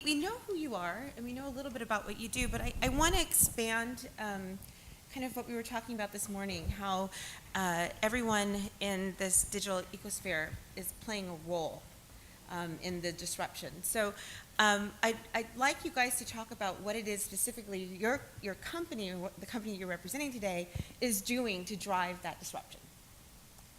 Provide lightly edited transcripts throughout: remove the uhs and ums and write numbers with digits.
we know who you are, and we know a little bit about what you do, but I want to expand kind of what we were talking about this morning, how everyone in this digital ecosphere is playing a role in the disruption. So I'd like you guys to talk about what it is specifically your company, or what the company you're representing today, is doing to drive that disruption.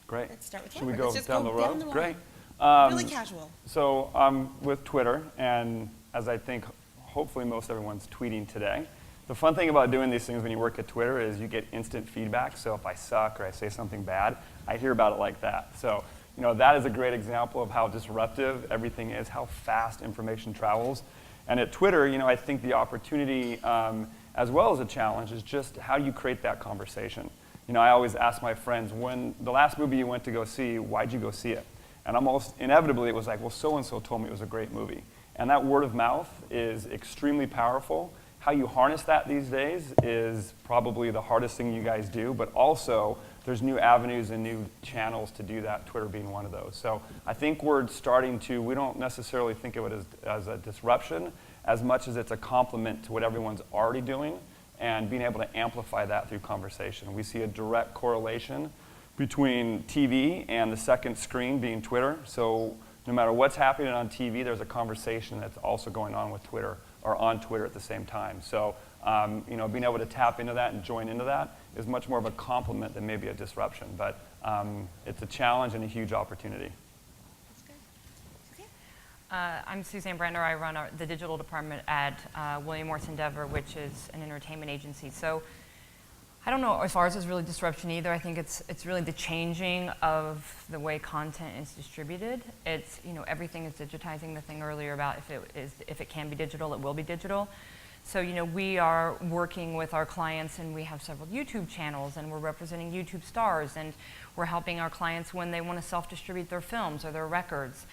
Great. Let's start with Should we Robert. go Let's just down go the road? down the line. Great. Really casual. So I'm with Twitter, and as I think hopefully most everyone's tweeting today, the fun thing about doing these things when you work at Twitter is you get instant feedback. So if I suck or I say something bad, I hear about it like that. So that is a great example of how disruptive everything is, how fast information travels. And at Twitter, I think the opportunity as well as a challenge is just how do you create that conversation? I always ask my friends, when the last movie you went to go see, why'd you go see it? And almost inevitably, it was like, well, so-and-so told me it was a great movie. And that word of mouth is extremely powerful. How you harness that these days is probably the hardest thing you guys do, but also there's new avenues and new channels to do that, Twitter being one of those. So I think we're starting to, we don't necessarily think of it as a disruption as much as it's a complement to what everyone's already doing and being able to amplify that through conversation. We see a direct correlation between TV and the second screen being Twitter. So no matter what's happening on TV, there's a conversation that's also going on with Twitter or on Twitter at the same time. So being able to tap into that and join into that is much more of a complement than maybe a disruption. But it's a challenge and a huge opportunity. That's good. Okay. I'm SuzAnn Brantner. I run the digital department at William Morris Endeavor, which is an entertainment agency. So I don't know if ours is really disruption either. I think it's really the changing of the way content is distributed. It's everything is digitizing. The thing earlier about if it can be digital, it will be digital. So we are working with our clients, and we have several YouTube channels, and we're representing YouTube stars, and we're helping our clients when they want to self-distribute their films or their records.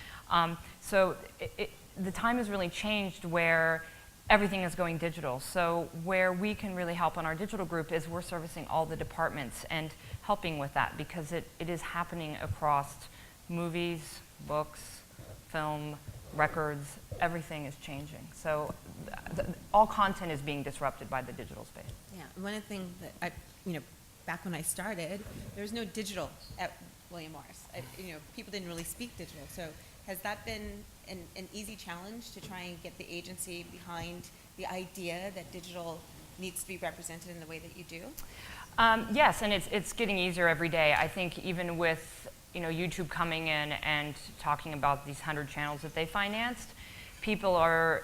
So the time has really changed where everything is going digital. So where we can really help on our digital group is we're servicing all the departments and helping with that, because it is happening across movies, books, film, records. Everything is changing. So all content is being disrupted by the digital space. Yeah, one of the things that back when I started, there was no digital at William Morris. People didn't really speak digital. So has that been an easy challenge to try and get the agency behind the idea that digital needs to be represented in the way that you do? Yes, and it's getting easier every day. I think even with YouTube coming in and talking about these 100 channels that they financed, people are,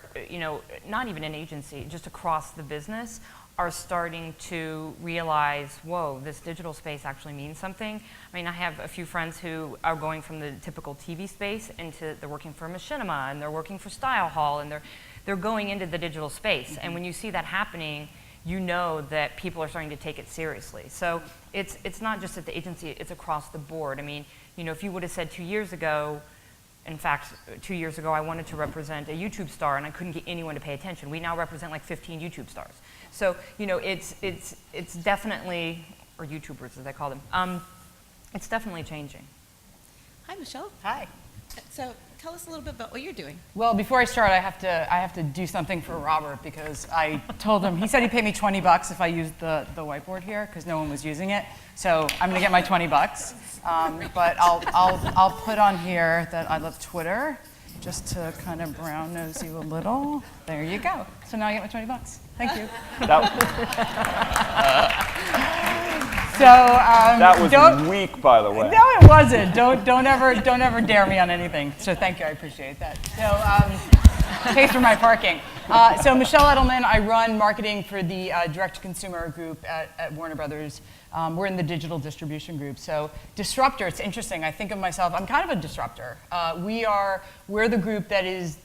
not even an agency, just across the business, are starting to realize, whoa, this digital space actually means something. I mean, I have a few friends who are going from the typical TV space into, they're working for Machinima, and they're working for Style Hall, and they're going into the digital space. And when you see that happening, you know that people are starting to take it seriously. So it's not just at the agency, it's across the board. I mean, if you would have said 2 years ago, in fact, 2 years ago, I wanted to represent a YouTube star, and I couldn't get anyone to pay attention. We now represent like 15 YouTube stars. So, it's definitely, or YouTubers as I call them, it's definitely changing. Hi, Michele. Hi. So tell us a little bit about what you're doing. Well, before I start, I have to do something for Robert, because I told him, he said he'd pay me $20 if I used the whiteboard here, because no one was using it. So I'm gonna get my $20. But I'll put on here that I love Twitter, just to kind of brown nose you a little. There you go. So now I get my $20. Thank you. That was weak, by the way. No, it wasn't. Don't ever dare me on anything. So thank you, I appreciate that. So pays for my parking. So Michele Edelman, I run marketing for the direct-to-consumer group at Warner Brothers. We're in the digital distribution group. So disruptor, it's interesting. I think of myself, I'm kind of a disruptor. We're the group that is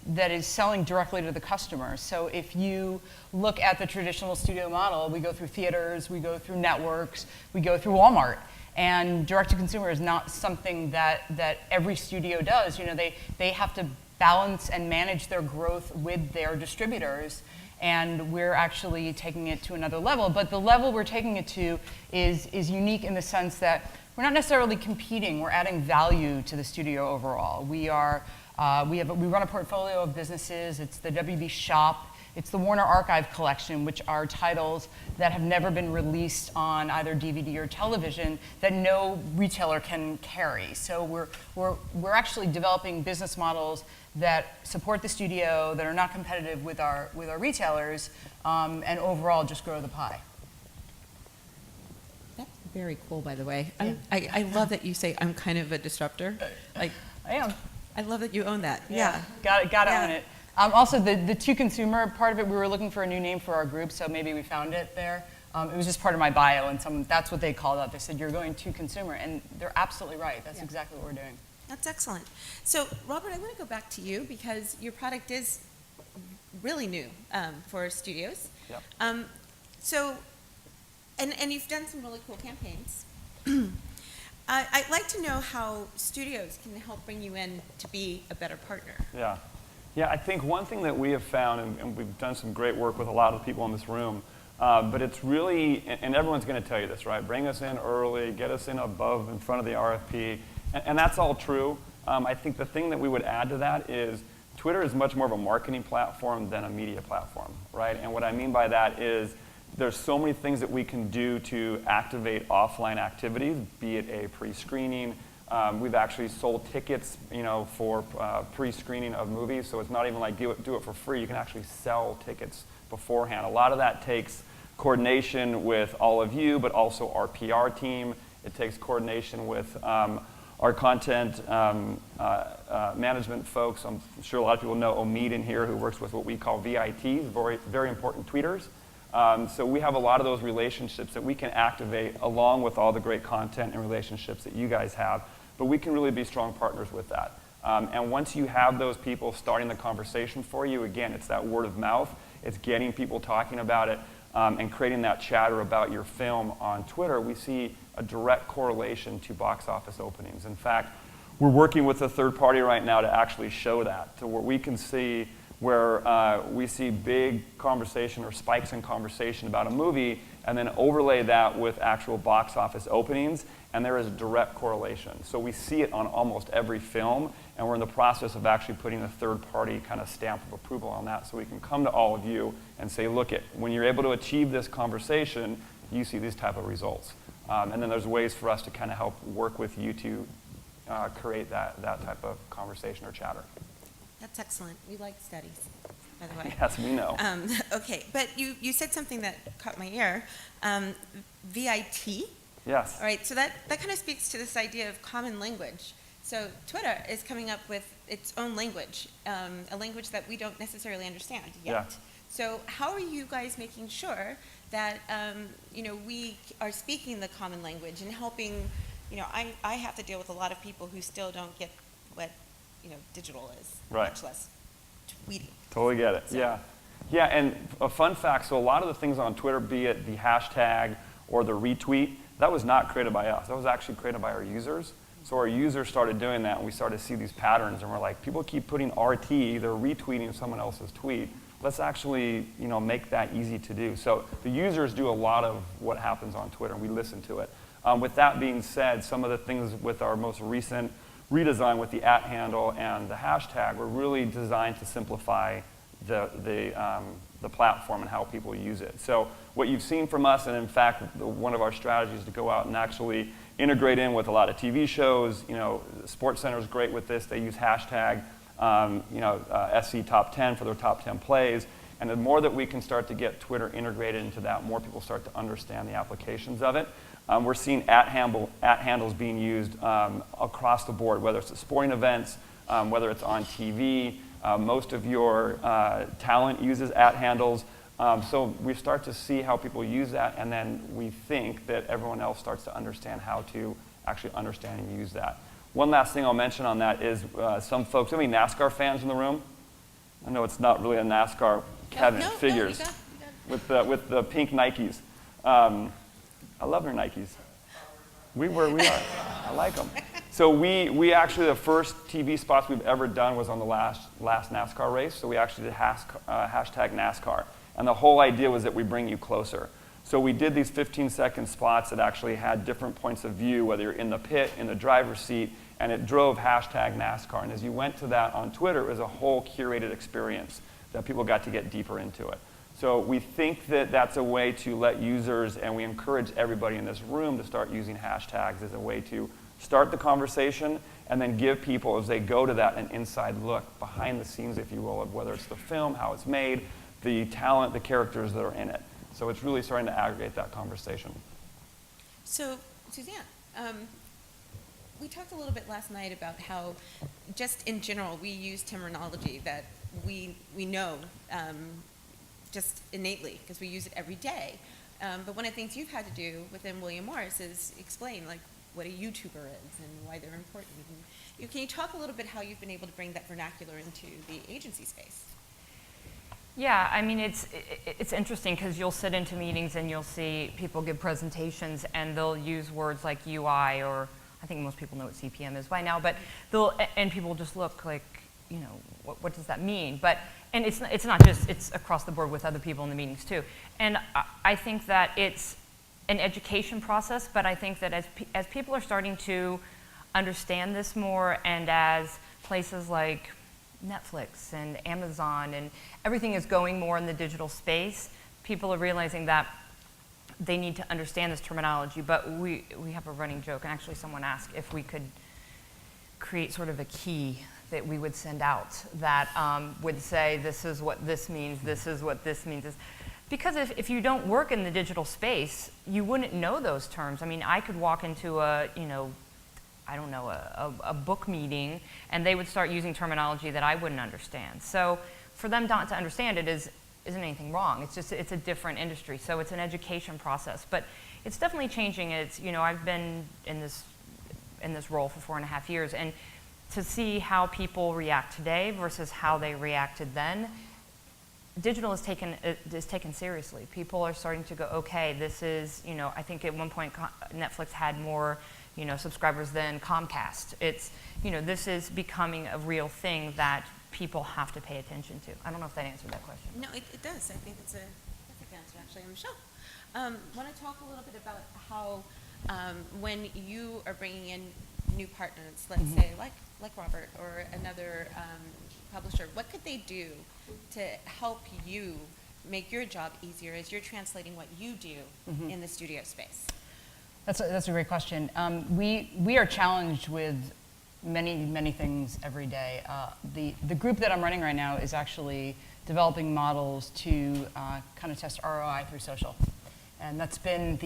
selling directly to the customer. So if you look at the traditional studio model, we go through theaters, we go through networks, we go through Walmart. And direct-to-consumer is not something that every studio does. They have to balance and manage their growth with their distributors. And we're actually taking it to another level. But the level we're taking it to is unique in the sense that we're not necessarily competing. We're adding value to the studio overall. We are We run a portfolio of businesses. It's the WB Shop. It's the Warner Archive Collection, which are titles that have never been released on either DVD or television that no retailer can carry. So we're actually developing business models that support the studio, that are not competitive with our retailers, and overall just grow the pie. That's very cool, by the way. Yeah. I love that you say I'm kind of a disruptor. Like, I am. I love that you own that. Yeah. Got to Yeah. own it. Also, the to consumer part of it, we were looking for a new name for our group, so maybe we found it there. It was just part of my bio, and that's what they called out. They said, you're going to consumer, and they're absolutely right. That's exactly what we're doing. That's excellent. So, Robert, I want to go back to you because your product is really new for studios. Yep. So, and you've done some really cool campaigns. I'd like to know how studios can help bring you in to be a better partner. Yeah. Yeah, I think one thing that we have found, and we've done some great work with a lot of the people in this room, but it's really, and everyone's going to tell you this, right? Bring us in early, get us in above, in front of the RFP, and that's all true. I think the thing that we would add to that is Twitter is much more of a marketing platform than a media platform, right? And what I mean by that is there's so many things that we can do to activate offline activities, be it a pre-screening. We've actually sold tickets, for pre-screening of movies, so it's not even like do it for free. You can actually sell tickets beforehand. A lot of that takes coordination with all of you, but also our PR team. It takes coordination with our content management folks. I'm sure a lot of people know Omid in here, who works with what we call VITs, very, very important tweeters. So we have a lot of those relationships that we can activate along with all the great content and relationships that you guys have. But we can really be strong partners with that. And once you have those people starting the conversation for you, again, it's that word of mouth. It's getting people talking about it and creating that chatter about your film on Twitter. We see a direct correlation to box office openings. In fact, we're working with a third party right now to actually show that, to where we can see where we see big conversation or spikes in conversation about a movie, and then overlay that with actual box office openings, and there is a direct correlation. So we see it on almost every film, and we're in the process of actually putting a third-party kind of stamp of approval on that, so we can come to all of you and say, look, when you're able to achieve this conversation, you see these type of results. And then there's ways for us to kind of help work with you to create that type of conversation or chatter. That's excellent. We like studies, by the way. Yes, we know. Okay, but you said something that caught my ear. VIT? Yes. All right, so that kind of speaks to this idea of common language. So Twitter is coming up with its own language, a language that we don't necessarily understand yet. Yeah. So how are you guys making sure that we are speaking the common language and helping? I have to deal with a lot of people who still don't get what digital is, right. Much less tweeting. Totally get it. So. Yeah, and a fun fact, so a lot of the things on Twitter, be it the hashtag or the retweet, that was not created by us. That was actually created by our users. So our users started doing that, and we started to see these patterns, and we're like, people keep putting RT, they're retweeting someone else's tweet. Let's actually, make that easy to do. So the users do a lot of what happens on Twitter, and we listen to it. With that being said, some of the things with our most recent redesign with the @ handle and the hashtag were really designed to simplify the platform and how people use it. So what you've seen from us, and in fact, one of our strategies is to go out and actually integrate in with a lot of TV shows. SportsCenter is great with this. They use hashtag, SC Top 10 for their top 10 plays. And the more that we can start to get Twitter integrated into that, more people start to understand the applications of it. We're seeing @ handles being used across the board, whether it's at sporting events, whether it's on TV. Most of your talent uses @ handles. So we start to see how people use that, and then we think that everyone else starts to understand how to actually understand and use that. One last thing I'll mention on that is some folks, how many NASCAR fans in the room? I know it's not really a NASCAR, Kevin, figures. You got. With the pink Nikes. I love their Nikes. We are. I like them. So we actually, the first TV spots we've ever done was on the last NASCAR race. So we actually did hashtag NASCAR. And the whole idea was that we bring you closer. So we did these 15-second spots that actually had different points of view, whether you're in the pit, in the driver's seat, and it drove hashtag NASCAR. And as you went to that on Twitter, it was a whole curated experience that people got to get deeper into it. So we think that that's a way to let users, and we encourage everybody in this room to start using hashtags as a way to start the conversation and then give people, as they go to that, an inside look behind the scenes, if you will, of whether it's the film, how it's made, the talent, the characters that are in it. So it's really starting to aggregate that conversation. So, SuzAnn, we talked a little bit last night about how, just in general, we use terminology that we know just innately because we use it every day. But one of the things you've had to do within William Morris is explain like what a YouTuber is and why they're important. And can you talk a little bit how you've been able to bring that vernacular into the agency space? Yeah, I mean, it's interesting because you'll sit into meetings and you'll see people give presentations and they'll use words like UI, or I think most people know what CPM is by now, but and people will just look like, you know, what does that mean? And it's not just, it's across the board with other people in the meetings too. And I think that it's an education process, but I think that as people are starting to understand this more, and as places like Netflix and Amazon and everything is going more in the digital space, people are realizing that they need to understand this terminology. But we have a running joke, and actually someone asked if we could create sort of a key that we would send out that would say, this is what this means, this is what this means. Because if you don't work in the digital space, you wouldn't know those terms. I mean, I could walk into a, you know, I don't know, a book meeting, and they would start using terminology that I wouldn't understand. So for them not to understand it isn't anything wrong. It's just, it's a different industry. So it's an education process. But it's definitely changing. It's, you know, I've been in this role for 4.5 years, and to see how people react today versus how they reacted then, digital is taken seriously. People are starting to go, okay, this is, you know, I think at one point Netflix had more, you know, subscribers than Comcast. It's, you know, this is becoming a real thing that people have to pay attention to. I don't know if that answered that question. No, it does. I think it's a perfect answer, actually. And Michele, want to talk a little bit about how when you are bringing in new partners, let's say like Robert or another publisher, what could they do to help you make your job easier as you're translating what you do in the studio space? That's a great question. We are challenged with many things every day. The group that I'm running right now is actually developing models to kind of test ROI through social, and that's been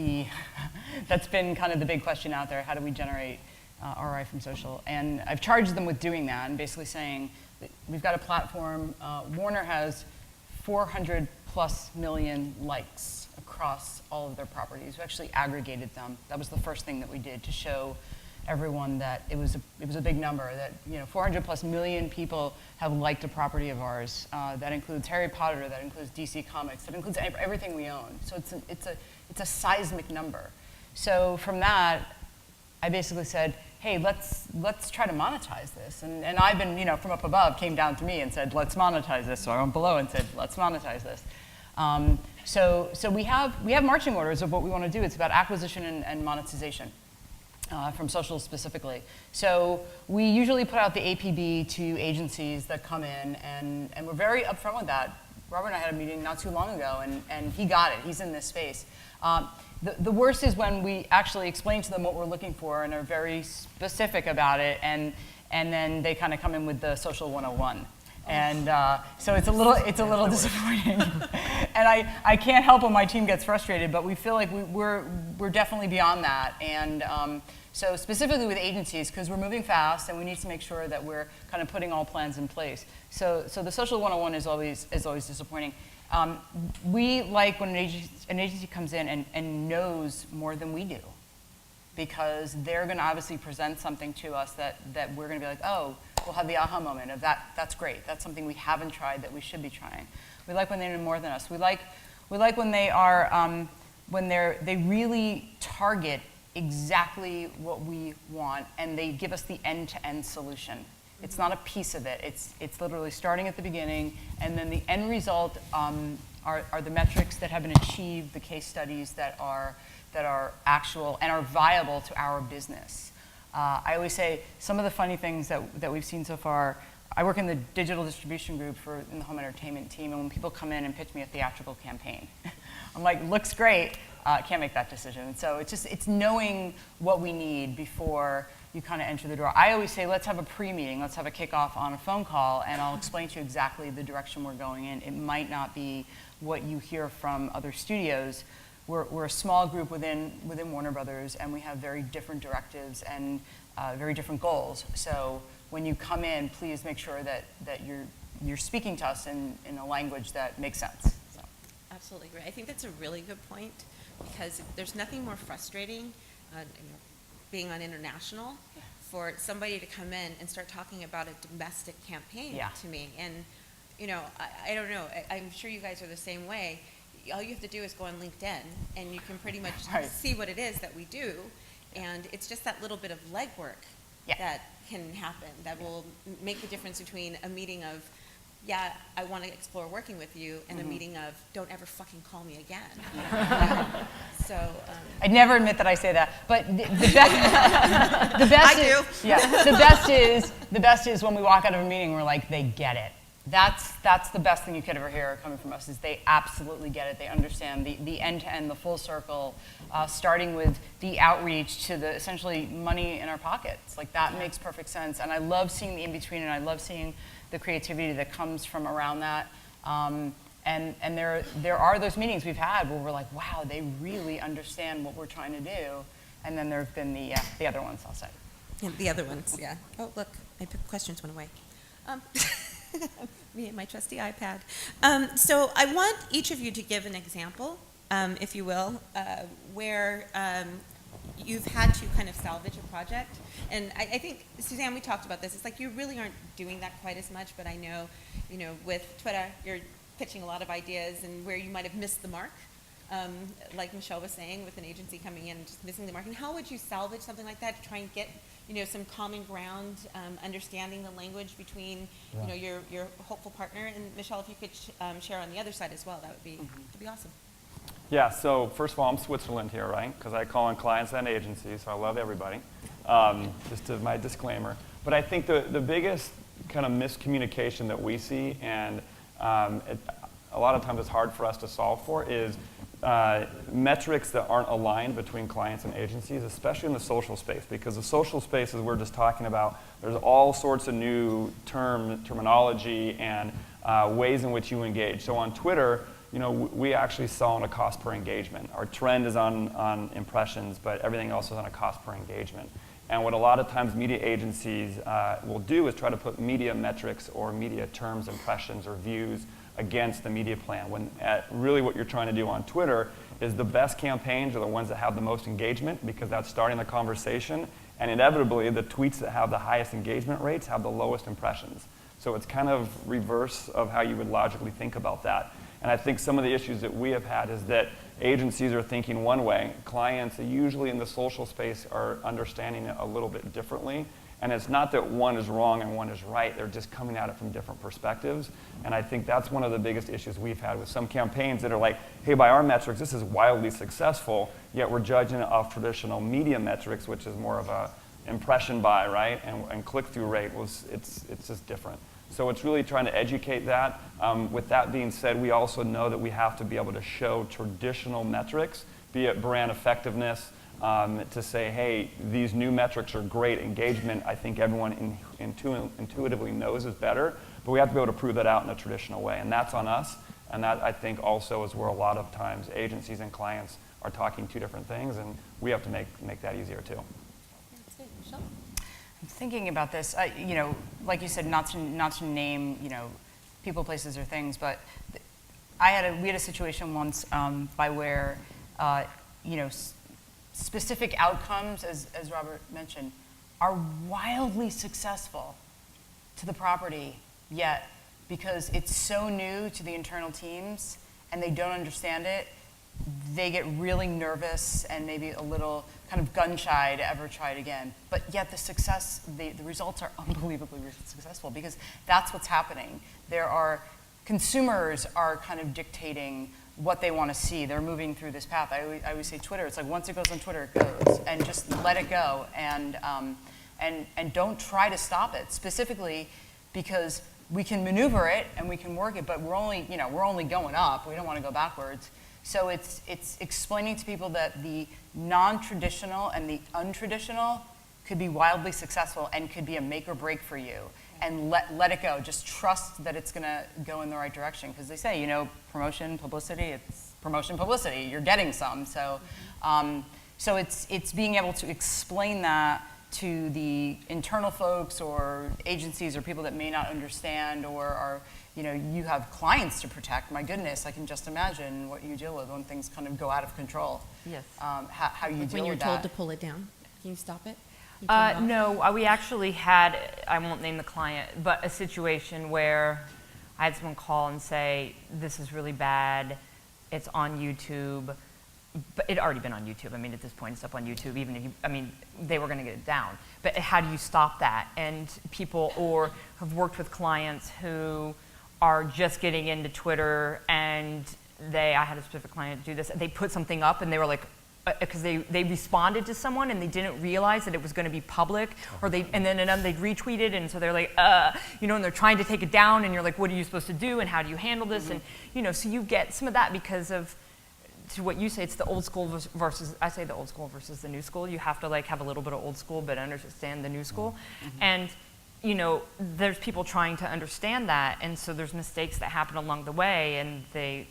kind of the big question out there. How do we generate ROI from social? And I've charged them with doing that and basically saying that we've got a platform. Warner has 400+ million likes across all of their properties. We actually aggregated them. That was the first thing that we did to show everyone that it was a big number, that, you know, 400+ million people have liked a property of ours. That includes Harry Potter, that includes DC Comics, that includes everything we own. So it's a seismic number. So from that, I basically said, hey, let's try to monetize this. And I've been, you know, from up above came down to me and said, let's monetize this. So I went below and said, let's monetize this. So we have marching orders of what we want to do. It's about acquisition and monetization from social specifically. So we usually put out the APB to agencies that come in, and we're very upfront with that. Robert and I had a meeting not too long ago, and he got it. He's in this space. The worst is when we actually explain to them what we're looking for and are very specific about it, and then they kind of come in with the social 101. And so it's a little disappointing. And I can't help when my team gets frustrated, but we feel like we're definitely beyond that. And so specifically with agencies, because we're moving fast and we need to make sure that we're kind of putting all plans in place. So the social 101 is always disappointing. We like when an agency comes in and knows more than we do, because they're going to obviously present something to us that we're going to be like, oh, we'll have the aha moment of that's great. That's something we haven't tried that we should be trying. We like when they know more than us. We like when they are they really target exactly what we want, and they give us the end-to-end solution. It's not a piece of it. It's literally starting at the beginning, and then the end result are the metrics that have been achieved, the case studies that are actual and are viable to our business. I always say some of the funny things that we've seen so far. I work in the digital distribution group in the home entertainment team, and when people come in and pitch me a theatrical campaign, I'm like, looks great, can't make that decision. So it's knowing what we need before you kind of enter the door. I always say, let's have a pre-meeting, let's have a kickoff on a phone call, and I'll explain to you exactly the direction we're going in. It might not be what you hear from other studios. We're a small group within Warner Brothers, and we have very different directives and very different goals. So when you come in, please make sure that you're speaking to us in a language that makes sense. So. Absolutely great. I think that's a really good point, because there's nothing more frustrating, being on international, for somebody to come in and start talking about a domestic campaign to me. And I don't know. I'm sure you guys are the same way. All you have to do is go on LinkedIn, and you can pretty much see what it is that we do. And it's just that little bit of legwork that can happen that will make the difference between a meeting of, yeah, I want to explore working with you, and a meeting of, don't ever fucking call me again. So I'd never admit that I say that, but the best I is, do. Yeah, the best is when we walk out of a meeting, we're like, they get it. That's the best thing you could ever hear coming from us, is they absolutely get it. They understand the end-to-end, the full circle, starting with the outreach to the essentially money in our pockets. Like, that makes perfect sense. And I love seeing the in-between, and I love seeing the creativity that comes from around that. And there are those meetings we've had where we're like, wow, they really understand what we're trying to do. And then there have been the other ones, I'll say. Yeah, the other ones, yeah. Oh, look, my questions went away. Me and my trusty iPad. So I want each of you to give an example, if you will, where you've had to kind of salvage a project. And I think, SuzAnn, we talked about this. It's like you really aren't doing that quite as much, but I know, with Twitter, you're pitching a lot of ideas and where you might have missed the mark. Like Michele was saying, with an agency coming in and just missing the mark. And how would you salvage something like that to try and get some common ground, understanding the language between your hopeful partner? And Michele, if you could share on the other side as well, that'd be awesome. Yeah, so first of all, I'm Switzerland here, right? Because I call on clients and agencies, so I love everybody. Just my disclaimer. But I think the biggest kind of miscommunication that we see, and a lot of times it's hard for us to solve for, is metrics that aren't aligned between clients and agencies, especially in the social space, because the social space, as we're just talking about, there's all sorts of new terminology and ways in which you engage. So on Twitter, we actually sell on a cost per engagement. Our trend is on impressions, but everything else is on a cost per engagement. And what a lot of times media agencies will do is try to put media metrics or media terms, impressions, or views against the media plan, when really what you're trying to do on Twitter is the best campaigns are the ones that have the most engagement, because that's starting the conversation, and inevitably the tweets that have the highest engagement rates have the lowest impressions. So it's kind of reverse of how you would logically think about that. And I think some of the issues that we have had is that agencies are thinking one way, clients usually in the social space are understanding it a little bit differently. And it's not that one is wrong and one is right, they're just coming at it from different perspectives. And I think that's one of the biggest issues we've had with some campaigns that are like, hey, by our metrics, this is wildly successful, yet we're judging it off traditional media metrics, which is more of a impression buy, right? And click-through rate, it's just different. So it's really trying to educate that. With that being said, we also know that we have to be able to show traditional metrics, be it brand effectiveness, to say, hey, these new metrics are great. Engagement, I think everyone intuitively knows is better, but we have to be able to prove that out in a traditional way, and that's on us. And that, I think, also is where a lot of times agencies and clients are talking two different things, and we have to make that easier too. That's good. Michele? I'm thinking about this. Like you said, not to name people, places, or things, but we had a situation once by where specific outcomes, as Robert mentioned, are wildly successful to the property, yet because it's so new to the internal teams and they don't understand it, they get really nervous and maybe a little kind of gun-shy to ever try it again. But yet the results are unbelievably successful, because that's what's happening. Consumers are kind of dictating what they want to see. They're moving through this path. I always say Twitter, it's like once it goes on Twitter, it goes, and just let it go, and don't try to stop it, specifically because we can maneuver it and we can work it, but we're only going up. We don't want to go backwards. So it's explaining to people that the non-traditional and the untraditional could be wildly successful and could be a make or break for you. And let it go. Just trust that it's going to go in the right direction. Because they say, promotion, publicity, it's promotion, publicity. You're getting some. So, so it's being able to explain that to the internal folks or agencies or people that may not understand, or are, you have clients to protect. My goodness, I can just imagine what you deal with when things kind of go out of control. Yes. How you deal with that. When you're told to pull it down, can you stop it? You No, we actually had, I won't name the client, but a situation where I had someone call and say, this is really bad, it's on YouTube, but it had already been on YouTube. I mean, at this point, it's up on YouTube, even if they were going to get it down. But how do you stop that? And people, or have worked with clients who are just getting into Twitter, and I had a specific client do this, they put something up and they were like, because they responded to someone and they didn't realize that it was going to be public, or they'd retweet it, and so they're like, and they're trying to take it down, and you're like, what are you supposed to do, and how do you handle this? And so you get some of that because of, to what you say, it's the old school versus, I say the old school versus the new school. You have to have a little bit of old school but understand the new school. And there's people trying to understand that, and so there's mistakes that happen along the way, and they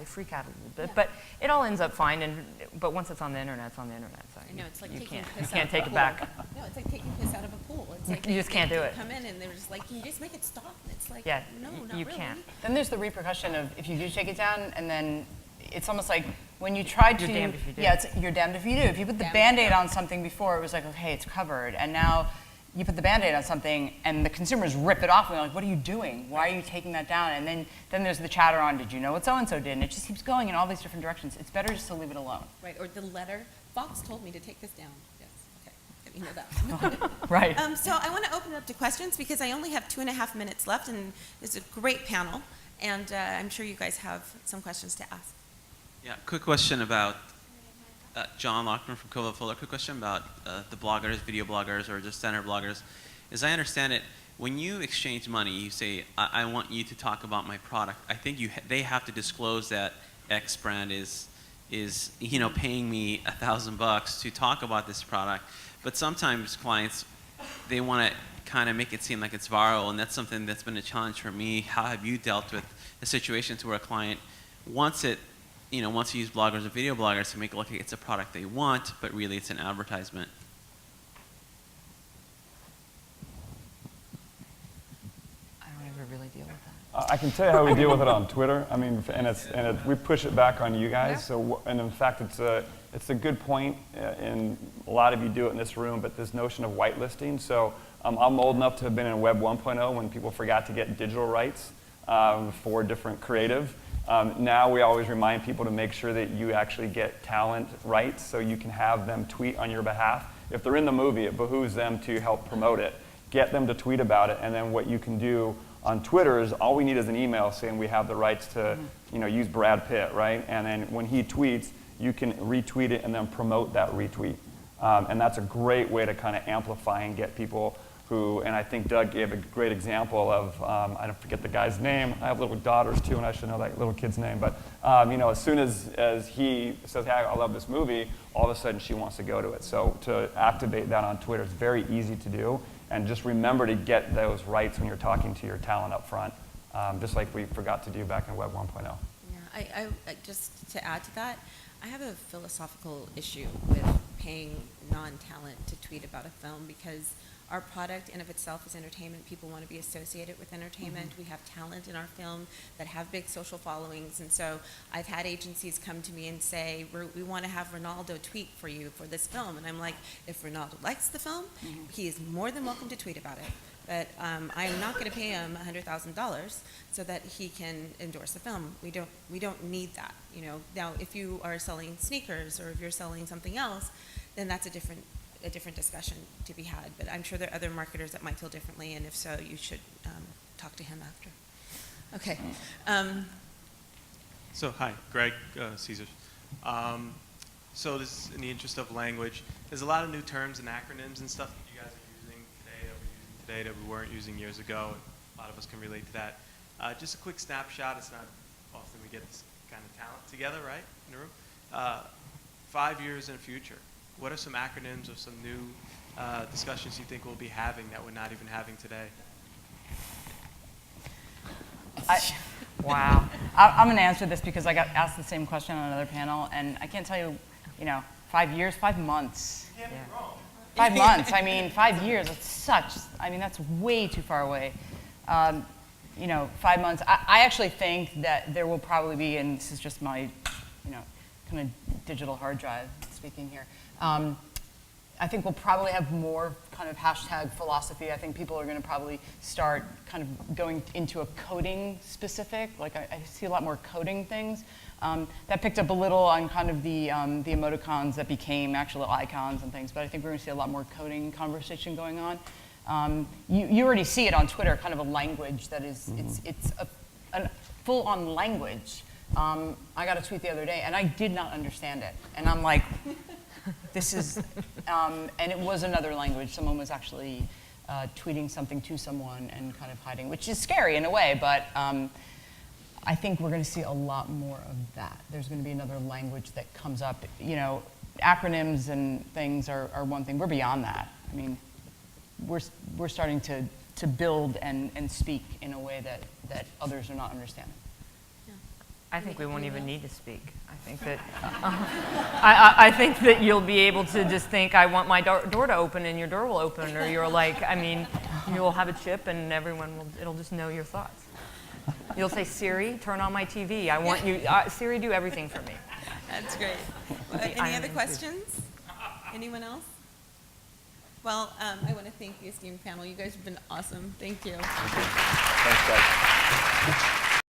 freak out a little bit, but it all ends up fine. But once it's on the internet, it's on the internet. So I know, it's like you taking can't, piss you can't out of take a it pool. back. No, it's like taking piss out of a pool. It's like You just can't do it. Come in and they're just like, can you just make it stop? It's like, Yeah, no, not you really. can't. Then there's the repercussion of if you do take it down, and then it's almost like when you tried to. You're damned if you do. Yeah, you're damned if you do. If you put the Band-Aid on something before, it was like, okay, it's covered, and now you put the Band-Aid on something, and the consumers rip it off, and they're like, what are you doing? Why are you taking that down? And then there's the chatter on, did you know what so-and-so did? And it just keeps going in all these different directions. It's better just to leave it alone. Right, or the letter, Fox told me to take this down. Yes, okay, you know that. Right. So I want to open it up to questions because I only have 2.5 minutes left, and it's a great panel, and I'm sure you guys have some questions to ask. Yeah, quick question about John Lockman from Cova Fuller. Quick question about the bloggers, video bloggers, or just center bloggers. As I understand it, when you exchange money, you say, I want you to talk about my product. I think they have to disclose that X brand is paying me $1,000 to talk about this product. But sometimes clients, they want to kind of make it seem like it's viral, and that's something that's been a challenge for me. How have you dealt with the situations where a client wants to use bloggers or video bloggers to make it look like it's a product they want, but really it's an advertisement? I don't ever really deal with that. I can tell you how we deal with it on Twitter. I mean, we push it back on you guys. Yeah. So, and in fact, it's a good point, and a lot of you do it in this room. But this notion of whitelisting. So, I'm old enough to have been in Web 1.0 when people forgot to get digital rights for different creative. Now we always remind people to make sure that you actually get talent rights, so you can have them tweet on your behalf. If they're in the movie, it behooves them to help promote it. Get them to tweet about it, and then what you can do on Twitter is all we need is an email saying we have the rights to, use Brad Pitt, right? And then when he tweets, you can retweet it and then promote that retweet. And that's a great way to kind of amplify and get people who, and I think Doug gave a great example of, I don't forget the guy's name. I have little daughters too, and I should know that little kid's name. But as soon as he says, hey, I love this movie, all of a sudden she wants to go to it. So to activate that on Twitter is very easy to do. And just remember to get those rights when you're talking to your talent up front, just like we forgot to do back in Web 1.0. Yeah, I just to add to that, I have a philosophical issue with paying non-talent to tweet about a film because our product in of itself is entertainment. People want to be associated with entertainment. We have talent in our film that have big social followings. And so I've had agencies come to me and say, we want to have Ronaldo tweet for you for this film. And I'm like, if Ronaldo likes the film, he is more than welcome to tweet about it. But I'm not going to pay him $100,000 so that he can endorse the film. We don't need that. Now, if you are selling sneakers or if you're selling something else, then that's a different discussion to be had, but I'm sure there are other marketers that might feel differently, and if so, you should talk to him after. Okay. So, hi, Greg, Caesars. So this is in the interest of language. There's a lot of new terms and acronyms and stuff that you guys are using today that we weren't using years ago. A lot of us can relate to that. Just a quick snapshot. It's not often we get this kind of talent together, right, in a room. 5 years in the future, what are some acronyms or some new discussions you think we'll be having that we're not even having today? Wow. I'm going to answer this because I got asked the same question on another panel, and I can't tell you, 5 years, 5 months. You can't be wrong. 5 months, 5 years, that's way too far away. 5 months, I actually think that there will probably be, and this is just my, kind of digital hard drive speaking here. I think we'll probably have more kind of hashtag philosophy. I think people are going to probably start kind of going into a coding specific. Like I see a lot more coding things. That picked up a little on kind of the emoticons that became actual icons and things. But I think we're going to see a lot more coding conversation going on. You already see it on Twitter, kind of a language that is it's a full-on language. I got a tweet the other day, and I did not understand it. And I'm like, this is, and it was another language. Someone was actually tweeting something to someone and kind of hiding, which is scary in a way, but I think we're going to see a lot more of that. There's going to be another language that comes up. Acronyms and things are one thing. We're beyond that. We're starting to build and speak in a way that others are not understanding. I think we won't even need to speak. I think that I think that you'll be able to just think, I want my door to open, and your door will open, or you're like, you'll have a chip, and it'll just know your thoughts. You'll say, Siri, turn on my TV. I want you, Siri, do everything for me. That's great. Any other questions? Anyone else? Well, I want to thank the esteemed panel. You guys have been awesome. Thank you. Thanks, guys.